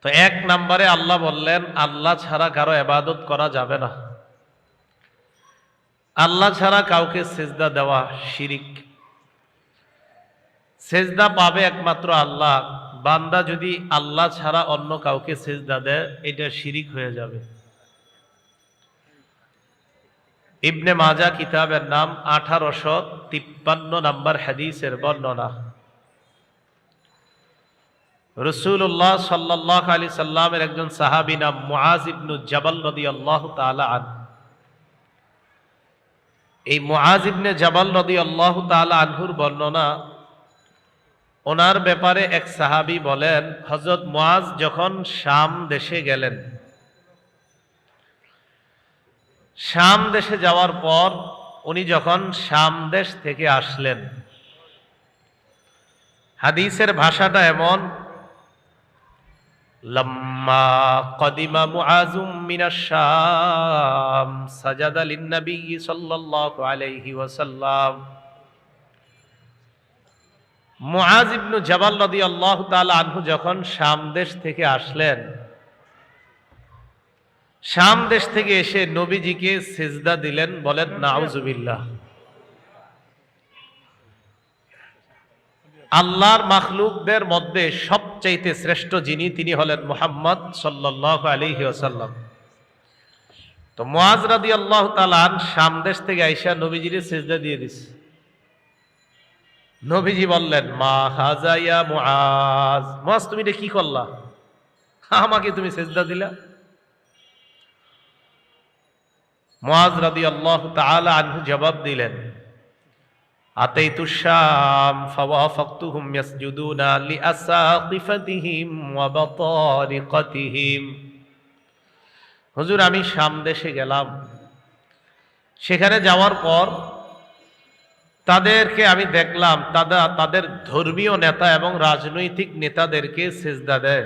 তো এক নম্বরে আল্লাহ বললেন, আল্লাহ ছাড়া কারো ইবাদত করা যাবে না। আল্লাহ ছাড়া কাউকে সিজদা দেওয়া শিরিক। সিজদা পাবে একমাত্র আল্লাহ। বান্দা যদি আল্লাহ ছাড়া অন্য কাউকে সিজদা দেয়, এটা শিরিক হয়ে যাবে। ইবনে মাজা কিতাবের নাম, 1853 নম্বর হাদিসের বর্ণনা। রাসূলুল্লাহ সাল্লাল্লাহু আলাইহি সাল্লামের একজন সাহাবী নাম মুআজ ইবনে জাবাল রাদিয়াল্লাহু তাআলা আনহু। এই মুআজ ইবনে জাবাল রাদিয়াল্লাহু তাআলা আনহুর বর্ণনা। ওনার ব্যাপারে এক সাহাবী বলেন, হযরত মুআজ যখন শাম দেশে গেলেন, শাম দেশে যাওয়ার পর উনি যখন শাম দেশ থেকে আসলেন, হাদিসের ভাষাটা এমন, লাম্মা কদিমা মুআজুম মিনাশ শাম সাজাদা লিন-নবী সাল্লাল্লাহু আলাইহি ওয়াসাল্লাম। মুআজ ইবনে জাবাল রাদিয়াল্লাহু তাআলা আনহু যখন শাম দেশ থেকে আসলেন, শাম দেশ থেকে এসে নবীজিকে সিজদা দিলেন। বলেন নাউজুবিল্লাহ। আল্লাহর মাখলুকদের মধ্যে সবচাইতে শ্রেষ্ঠ যিনি, তিনি হলেন মুহাম্মদ সাল্লাল্লাহু আলাইহি ওয়াসাল্লাম। তো মুআজ রাদিয়াল্লাহু তাআলা শাম দেশ থেকে আইসা নবীজির সিজদা দিয়ে দিছে। নবীজি বললেন, মা হাযা ইয়া মুআজ, মুআজ তুমি এটা কি করলা? আমাকে তুমি সিজদা দিলা? মুআজ রাদিয়াল্লাহু তাআলা আনহু জবাব দিলেন, আতাইতু শাম ফাওয়াফাকতুহুম ইয়াসজুদুনা লিআসাকিফাতিহিম ওয়া বাতারিকাতিহিম। হুজুর, আমি শাম দেশে গেলাম, সেখানে যাওয়ার পর তাদেরকে আমি দেখলাম তাদের ধর্মীয় নেতা এবং রাজনৈতিক নেতাদেরকে সিজদা দেয়।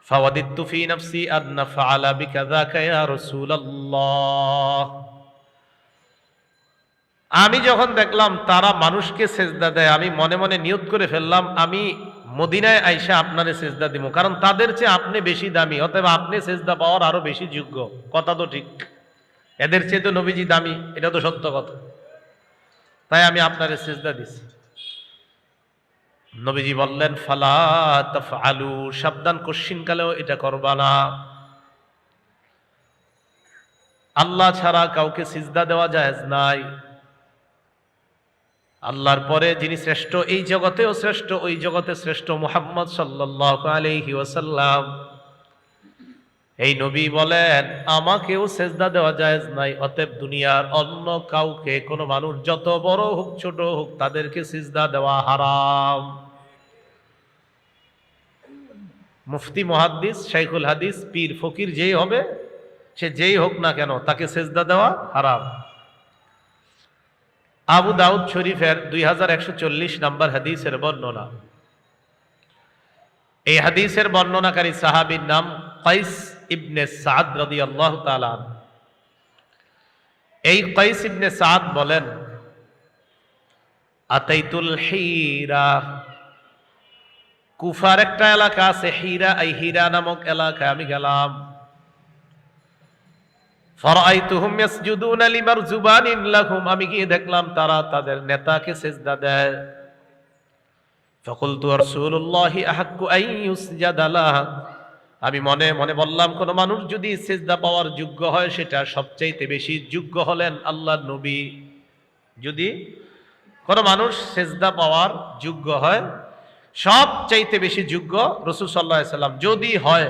ফাওয়াদিতু ফি নাফসি আন নাফআলা বিকাযাকা ইয়া রাসূলুল্লাহ। আমি যখন দেখলাম তারা মানুষকে সিজদা দেয়, আমি মনে মনে নিয়ত করে ফেললাম, আমি মদিনায় আইসা আপনারে সিজদা দিব, কারণ তাদের চেয়ে আপনি বেশি দামি, অতএব আপনি সিজদা পাওয়ার আরো বেশি যোগ্য। কথা তো ঠিক, এদের চেয়ে তো নবীজি দামি, এটা তো সত্য কথা। তাই আমি আপনারে সিজদা দিছি। নবীজি বললেন, ফালা তাফআলু, সাবধান, কোশ্চিনকালেও এটা করবা না। আল্লাহ ছাড়া কাউকে সিজদা দেওয়া জায়েজ নাই। আল্লাহর পরে যিনি শ্রেষ্ঠ, এই জগতেও শ্রেষ্ঠ, ওই জগতে শ্রেষ্ঠ, মুহাম্মদ সাল্লাল্লাহু আলাইহি ওয়াসাল্লাম। এই নবী বলেন, আমাকেও সিজদা দেওয়া জায়েজ নাই, অতএব দুনিয়ার অন্য কাউকে, কোনো মানুষ যত বড় হোক ছোট হোক, তাদেরকে সিজদা দেওয়া হারাম। মুফতি, মুহাদ্দিস, শাইখুল হাদিস, পীর, ফকির যেই হবে, সে যেই হোক না কেন, তাকে সিজদা দেওয়া হারাম। আবু দাউদ শরীফের 2140 নম্বর হাদিসের বর্ণনা। এই হাদিসের বর্ণনাকারী সাহাবীর নাম কাইস ইবনে সাদ রাদিয়াল্লাহু তাআলা। এই কাইস ইবনে সাদ বলেন, আতাইতুল হিরা, কুফার একটা এলাকা আছে হিরা, এই হিরা নামক এলাকায় আমি গেলাম। ফারাআইতুহুম ইয়াসজুদুনা লিমারজুবানিন লাহুম, আমি গিয়ে দেখলাম তারা তাদের নেতাকে সিজদা দেয়। ফাকুলতু রাসূলুল্লাহি আহাক্কু আন ইউসজাদা লাহু, আমি মনে মনে বললাম, কোন মানুষ যদি সিজদা পাওয়ার যোগ্য হয়, সেটা সবচাইতে বেশি যোগ্য হলেন আল্লাহর নবী। যদি কোন মানুষ সিজদা পাওয়ার যোগ্য হয়, সবচাইতে বেশি যোগ্য রাসূল সাল্লাল্লাহু আলাইহি ওয়াসাল্লাম। যদি হয়